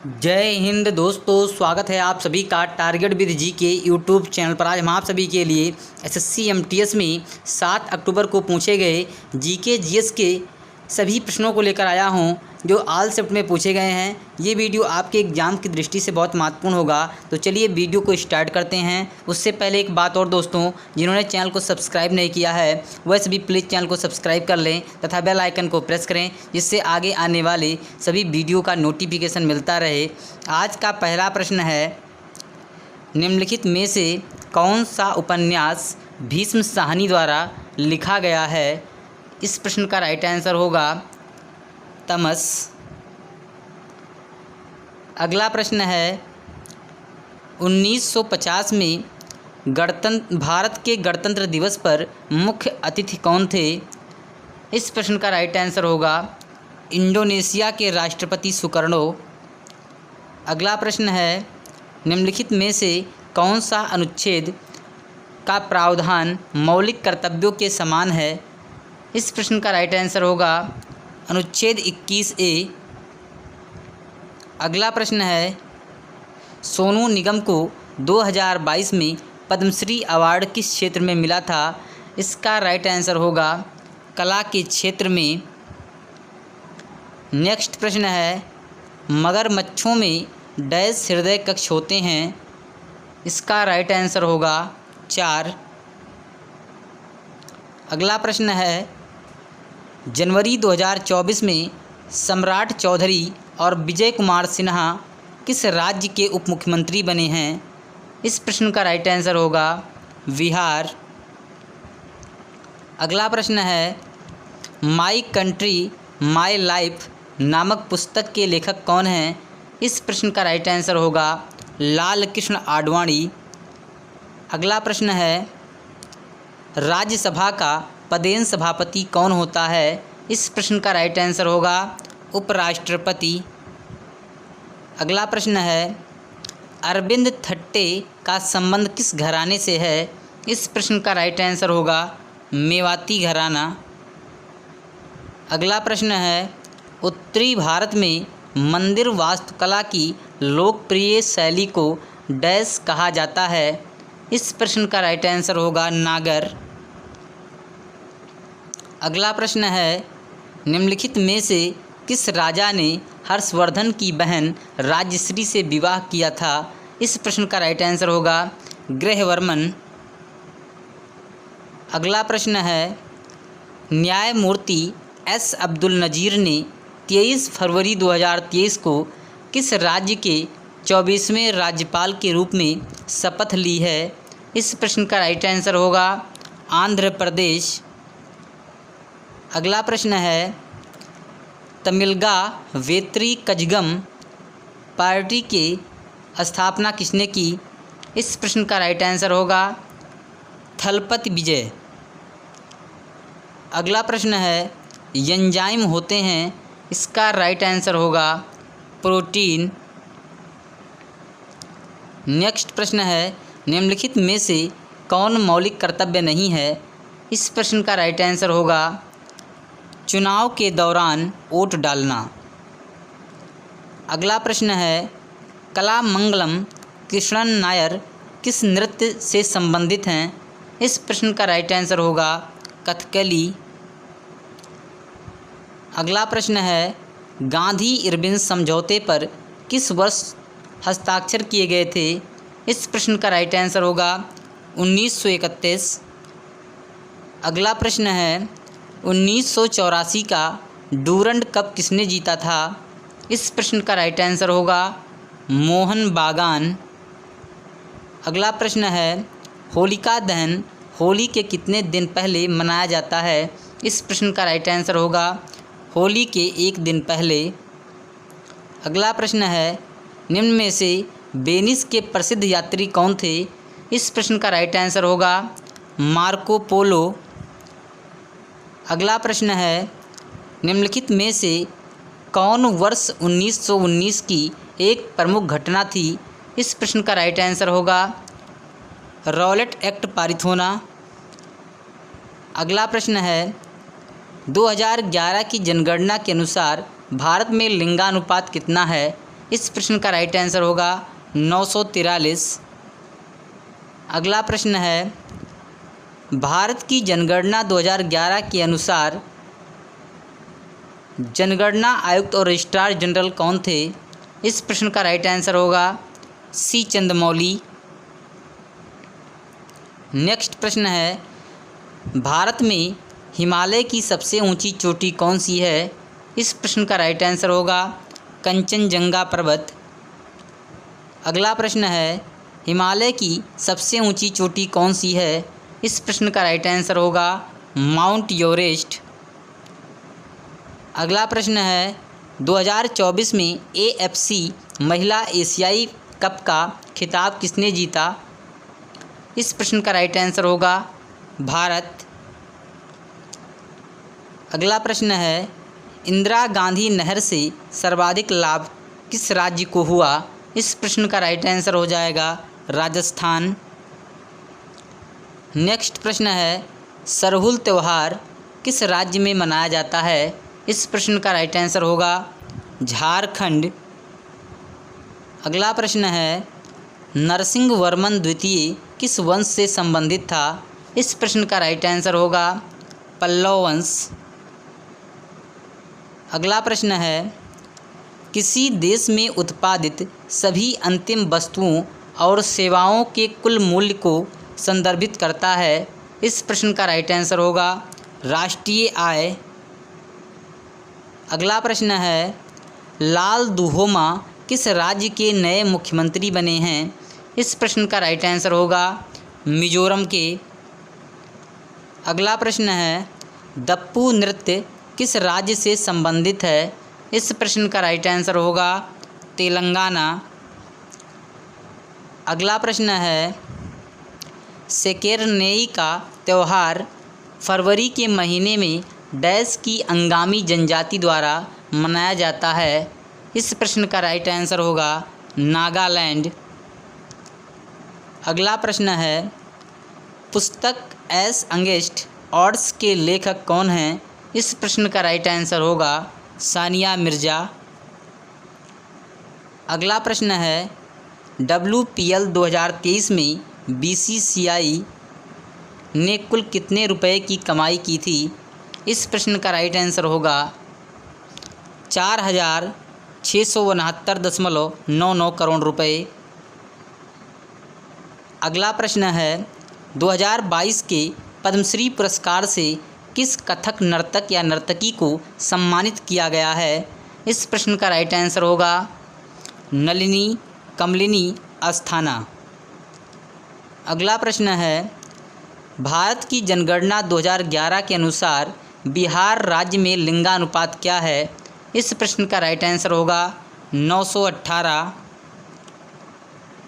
जय हिंद दोस्तों, स्वागत है आप सभी का टारगेट विद जी के यूट्यूब चैनल पर। आज हम आप सभी के लिए एसएससी एमटीएस में 7 अक्टूबर को पूछे गए जीके जीएस के सभी प्रश्नों को लेकर आया हूं जो ऑल शिफ्ट में पूछे गए हैं। ये वीडियो आपके एग्ज़ाम की दृष्टि से बहुत महत्वपूर्ण होगा। तो चलिए वीडियो को स्टार्ट करते हैं। उससे पहले एक बात और दोस्तों, जिन्होंने चैनल को सब्सक्राइब नहीं किया है वह सभी प्लीज़ चैनल को सब्सक्राइब कर लें तथा बेल आइकन को प्रेस करें, जिससे आगे आने वाले सभी वीडियो का नोटिफिकेशन मिलता रहे। आज का पहला प्रश्न है, निम्नलिखित में से कौन सा उपन्यास भीष्म साहनी द्वारा लिखा गया है? इस प्रश्न का राइट आंसर होगा तमस। अगला प्रश्न है, 1950 में भारत के गणतंत्र दिवस पर मुख्य अतिथि कौन थे? इस प्रश्न का राइट आंसर होगा इंडोनेशिया के राष्ट्रपति सुकर्णो। अगला प्रश्न है, निम्नलिखित में से कौन सा अनुच्छेद का प्रावधान मौलिक कर्तव्यों के समान है? इस प्रश्न का राइट आंसर होगा अनुच्छेद 21A। अगला प्रश्न है, सोनू निगम को 2022 में पद्मश्री अवार्ड किस क्षेत्र में मिला था? इसका राइट आंसर होगा कला के क्षेत्र में। नेक्स्ट प्रश्न है, मगरमच्छों में डैश हृदय कक्ष होते हैं? इसका राइट आंसर होगा 4। अगला प्रश्न है, जनवरी 2024 में सम्राट चौधरी और विजय कुमार सिन्हा किस राज्य के उप मुख्यमंत्री बने हैं? इस प्रश्न का राइट आंसर होगा बिहार। अगला प्रश्न है, माई कंट्री माई लाइफ नामक पुस्तक के लेखक कौन हैं? इस प्रश्न का राइट आंसर होगा लाल कृष्ण आडवाणी। अगला प्रश्न है, राज्यसभा का पदेन सभापति कौन होता है? इस प्रश्न का राइट आंसर होगा उपराष्ट्रपति। अगला प्रश्न है, अरविंद थट्टे का संबंध किस घराने से है? इस प्रश्न का राइट आंसर होगा मेवाती घराना। अगला प्रश्न है, उत्तरी भारत में मंदिर वास्तुकला की लोकप्रिय शैली को डैश कहा जाता है? इस प्रश्न का राइट आंसर होगा नागर। अगला प्रश्न है, निम्नलिखित में से किस राजा ने हर्षवर्धन की बहन राजश्री से विवाह किया था? इस प्रश्न का राइट आंसर होगा ग्रहवर्मन। अगला प्रश्न है, न्यायमूर्ति एस अब्दुल नज़ीर ने 23 फरवरी 2023 को किस राज्य के 24वें राज्यपाल के रूप में शपथ ली है? इस प्रश्न का राइट आंसर होगा आंध्र प्रदेश। अगला प्रश्न है, तमिलगा वेत्री कजगम पार्टी की स्थापना किसने की? इस प्रश्न का राइट आंसर होगा थलपति विजय। अगला प्रश्न है, एंजाइम होते हैं? इसका राइट आंसर होगा प्रोटीन। नेक्स्ट प्रश्न है, निम्नलिखित में से कौन मौलिक कर्तव्य नहीं है? इस प्रश्न का राइट आंसर होगा चुनाव के दौरान वोट डालना। अगला प्रश्न है, कलामंगलम कृष्णन नायर किस नृत्य से संबंधित हैं? इस प्रश्न का राइट आंसर होगा कथकली। अगला प्रश्न है, गांधी इरविन समझौते पर किस वर्ष हस्ताक्षर किए गए थे? इस प्रश्न का राइट आंसर होगा 1931। अगला प्रश्न है, 1984 का डूरंड कप किसने जीता था? इस प्रश्न का राइट आंसर होगा मोहन बागान। अगला प्रश्न है, होलिका दहन होली के कितने दिन पहले मनाया जाता है? इस प्रश्न का राइट आंसर होगा होली के 1 दिन पहले। अगला प्रश्न है, निम्न में से वेनिस के प्रसिद्ध यात्री कौन थे? इस प्रश्न का राइट आंसर होगा मार्को पोलो। अगला प्रश्न है, निम्नलिखित में से कौन वर्ष 1919 की एक प्रमुख घटना थी? इस प्रश्न का राइट आंसर होगा रॉलेट एक्ट पारित होना। अगला प्रश्न है, 2011 की जनगणना के अनुसार भारत में लिंगानुपात कितना है? इस प्रश्न का राइट आंसर होगा 943। अगला प्रश्न है, भारत की जनगणना 2011 के अनुसार जनगणना आयुक्त और रजिस्ट्रार जनरल कौन थे? इस प्रश्न का राइट आंसर होगा सी चंद्रमौली। नेक्स्ट प्रश्न है, भारत में हिमालय की सबसे ऊंची चोटी कौन सी है? इस प्रश्न का राइट आंसर होगा कंचनजंगा पर्वत। अगला प्रश्न है, हिमालय की सबसे ऊंची चोटी कौन सी है? इस प्रश्न का राइट आंसर होगा माउंट एवरेस्ट। अगला प्रश्न है, 2024 में AFC महिला एशियाई कप का खिताब किसने जीता? इस प्रश्न का राइट आंसर होगा भारत। अगला प्रश्न है, इंदिरा गांधी नहर से सर्वाधिक लाभ किस राज्य को हुआ? इस प्रश्न का राइट आंसर हो जाएगा राजस्थान। नेक्स्ट प्रश्न है, सरहुल त्यौहार किस राज्य में मनाया जाता है? इस प्रश्न का राइट आंसर होगा झारखंड। अगला प्रश्न है, नरसिंह वर्मन द्वितीय किस वंश से संबंधित था? इस प्रश्न का राइट आंसर होगा पल्लव वंश। अगला प्रश्न है, किसी देश में उत्पादित सभी अंतिम वस्तुओं और सेवाओं के कुल मूल्य को संदर्भित करता है? इस प्रश्न का राइट आंसर होगा राष्ट्रीय आय। अगला प्रश्न है, लाल दुहोमा किस राज्य के नए मुख्यमंत्री बने हैं? इस प्रश्न का राइट आंसर होगा मिजोरम के। अगला प्रश्न है, दप्पू नृत्य किस राज्य से संबंधित है? इस प्रश्न का राइट आंसर होगा तेलंगाना। अगला प्रश्न है, सेकेरनेई का त्यौहार फरवरी के महीने में डैश की अंगामी जनजाति द्वारा मनाया जाता है? इस प्रश्न का राइट आंसर होगा नागालैंड। अगला प्रश्न है, पुस्तक एस अगेंस्ट ऑड्स के लेखक कौन हैं? इस प्रश्न का राइट आंसर होगा सानिया मिर्ज़ा। अगला प्रश्न है, WPL 2023 में BCCI ने कुल कितने रुपए की कमाई की थी? इस प्रश्न का राइट आंसर होगा 4,669.99 करोड़ रुपए। अगला प्रश्न है, 2022 के पद्मश्री पुरस्कार से किस कथक नर्तक या नर्तकी को सम्मानित किया गया है? इस प्रश्न का राइट आंसर होगा नलिनी कमलिनी अस्थाना। अगला प्रश्न है, भारत की जनगणना 2011 के अनुसार बिहार राज्य में लिंगानुपात क्या है? इस प्रश्न का राइट आंसर होगा 918।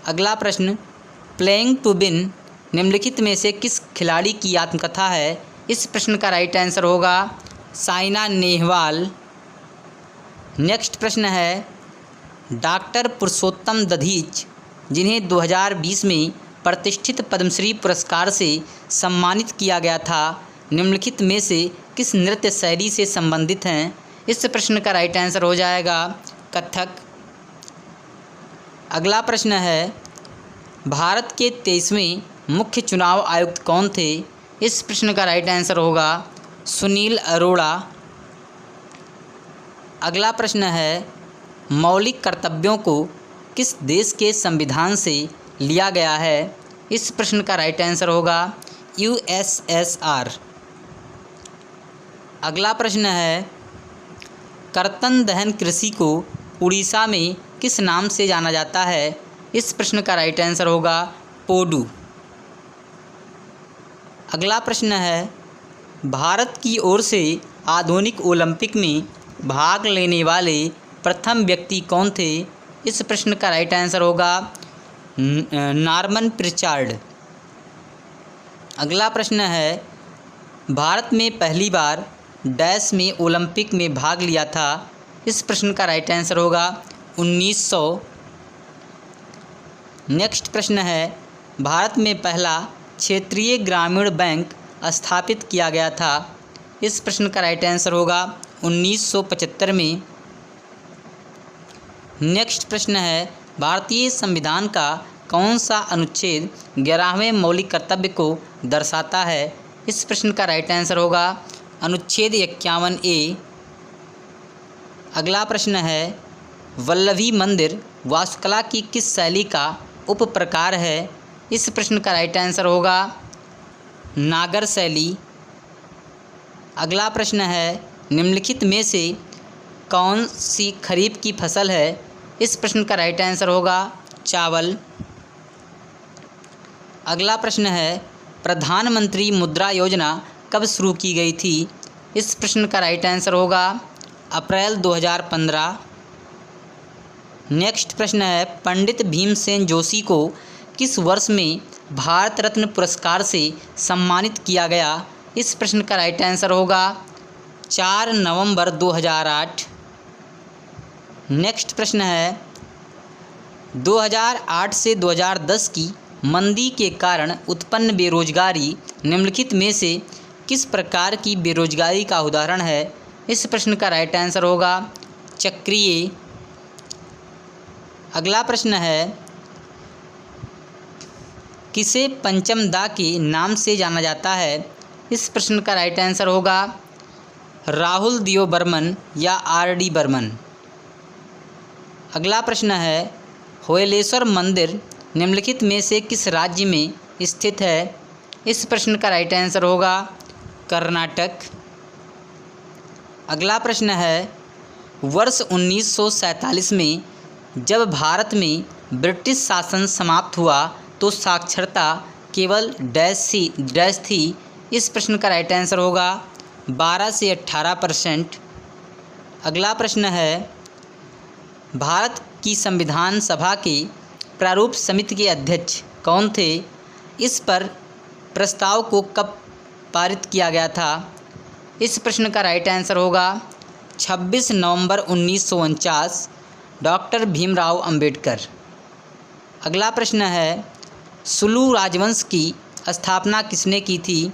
अगला प्रश्न, प्लेइंग टू विन निम्नलिखित में से किस खिलाड़ी की आत्मकथा है? इस प्रश्न का राइट आंसर होगा साइना नेहवाल। नेक्स्ट प्रश्न है, डॉक्टर पुरुषोत्तम दधीच जिन्हें 2020 में प्रतिष्ठित पद्मश्री पुरस्कार से सम्मानित किया गया था, निम्नलिखित में से किस नृत्य शैली से संबंधित हैं? इस प्रश्न का राइट आंसर हो जाएगा कथक। अगला प्रश्न है, भारत के 23वें मुख्य चुनाव आयुक्त कौन थे? इस प्रश्न का राइट आंसर होगा सुनील अरोड़ा। अगला प्रश्न है, मौलिक कर्तव्यों को किस देश के संविधान से लिया गया है? इस प्रश्न का राइट आंसर होगा USSR। अगला प्रश्न है, कर्तन दहन कृषि को उड़ीसा में किस नाम से जाना जाता है? इस प्रश्न का राइट आंसर होगा पोडू। अगला प्रश्न है, भारत की ओर से आधुनिक ओलंपिक में भाग लेने वाले प्रथम व्यक्ति कौन थे? इस प्रश्न का राइट आंसर होगा नॉर्मन प्रिचार्ड। अगला प्रश्न है, भारत में पहली बार डैश में ओलंपिक में भाग लिया था? इस प्रश्न का राइट आंसर होगा 1900। नेक्स्ट प्रश्न है, भारत में पहला क्षेत्रीय ग्रामीण बैंक स्थापित किया गया था? इस प्रश्न का राइट आंसर होगा 1975 में। नेक्स्ट प्रश्न है, भारतीय संविधान का कौन सा अनुच्छेद 11वें मौलिक कर्तव्य को दर्शाता है? इस प्रश्न का राइट आंसर होगा अनुच्छेद 51A। अगला प्रश्न है, वल्लभी मंदिर वास्तुकला की किस शैली का उप प्रकार है? इस प्रश्न का राइट आंसर होगा नागर शैली। अगला प्रश्न है, निम्नलिखित में से कौन सी खरीफ की फसल है? इस प्रश्न का राइट आंसर होगा चावल। अगला प्रश्न है, प्रधानमंत्री मुद्रा योजना कब शुरू की गई थी? इस प्रश्न का राइट आंसर होगा अप्रैल 2015। नेक्स्ट प्रश्न है, पंडित भीमसेन जोशी को किस वर्ष में भारत रत्न पुरस्कार से सम्मानित किया गया? इस प्रश्न का राइट आंसर होगा 4 नवंबर 2008। नेक्स्ट प्रश्न है, 2008 से 2010 की मंदी के कारण उत्पन्न बेरोजगारी निम्नलिखित में से किस प्रकार की बेरोजगारी का उदाहरण है? इस प्रश्न का राइट आंसर होगा चक्रीय। अगला प्रश्न है, किसे पंचम दा के नाम से जाना जाता है? इस प्रश्न का राइट आंसर होगा राहुल दियो बर्मन या RD बर्मन। अगला प्रश्न है, होयलेश्वर मंदिर निम्नलिखित में से किस राज्य में स्थित है? इस प्रश्न का राइट आंसर होगा कर्नाटक। अगला प्रश्न है, वर्ष 1947 में जब भारत में ब्रिटिश शासन समाप्त हुआ तो साक्षरता केवल डैश थी? इस प्रश्न का राइट आंसर होगा 12 से 18%। अगला प्रश्न है, भारत की संविधान सभा के प्रारूप समिति के अध्यक्ष कौन थे? इस पर प्रस्ताव को कब पारित किया गया था? इस प्रश्न का राइट आंसर होगा 26 नवंबर 1949, डॉक्टर भीमराव अंबेडकर। अगला प्रश्न है, सुलू राजवंश की स्थापना किसने की थी?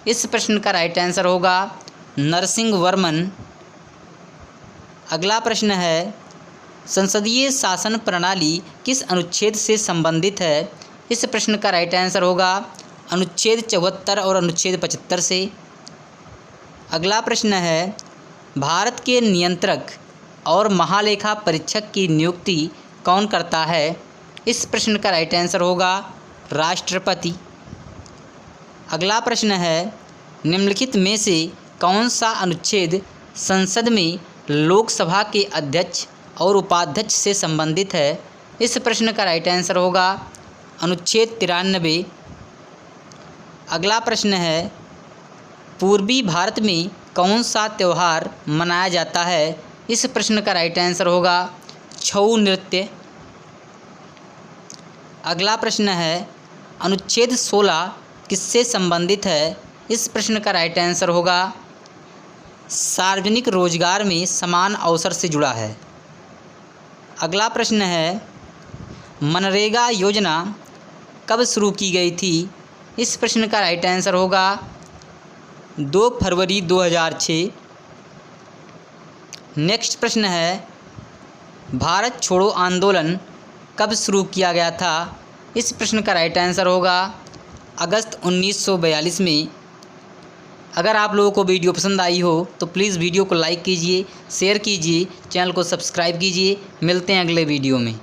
इस प्रश्न का राइट आंसर होगा नरसिंह वर्मन। अगला प्रश्न है, संसदीय शासन प्रणाली किस अनुच्छेद से संबंधित है? इस प्रश्न का राइट आंसर होगा अनुच्छेद 74 और अनुच्छेद 75 से। अगला प्रश्न है, भारत के नियंत्रक और महालेखा परीक्षक की नियुक्ति कौन करता है? इस प्रश्न का राइट आंसर होगा राष्ट्रपति। अगला प्रश्न है, निम्नलिखित में से कौन सा अनुच्छेद संसद में लोकसभा के अध्यक्ष और उपाध्यक्ष से संबंधित है? इस प्रश्न का राइट आंसर होगा अनुच्छेद 93। अगला प्रश्न है, पूर्वी भारत में कौन सा त्यौहार मनाया जाता है? इस प्रश्न का राइट आंसर होगा छऊ नृत्य। अगला प्रश्न है, अनुच्छेद 16 किससे संबंधित है? इस प्रश्न का राइट आंसर होगा सार्वजनिक रोजगार में समान अवसर से जुड़ा है। अगला प्रश्न है, मनरेगा योजना कब शुरू की गई थी? इस प्रश्न का राइट आंसर होगा 2 फरवरी 2006। नेक्स्ट प्रश्न है, भारत छोड़ो आंदोलन कब शुरू किया गया था? इस प्रश्न का राइट आंसर होगा अगस्त 1942 में। अगर आप लोगों को वीडियो पसंद आई हो तो प्लीज़ वीडियो को लाइक कीजिए, शेयर कीजिए, चैनल को सब्सक्राइब कीजिए। मिलते हैं अगले वीडियो में।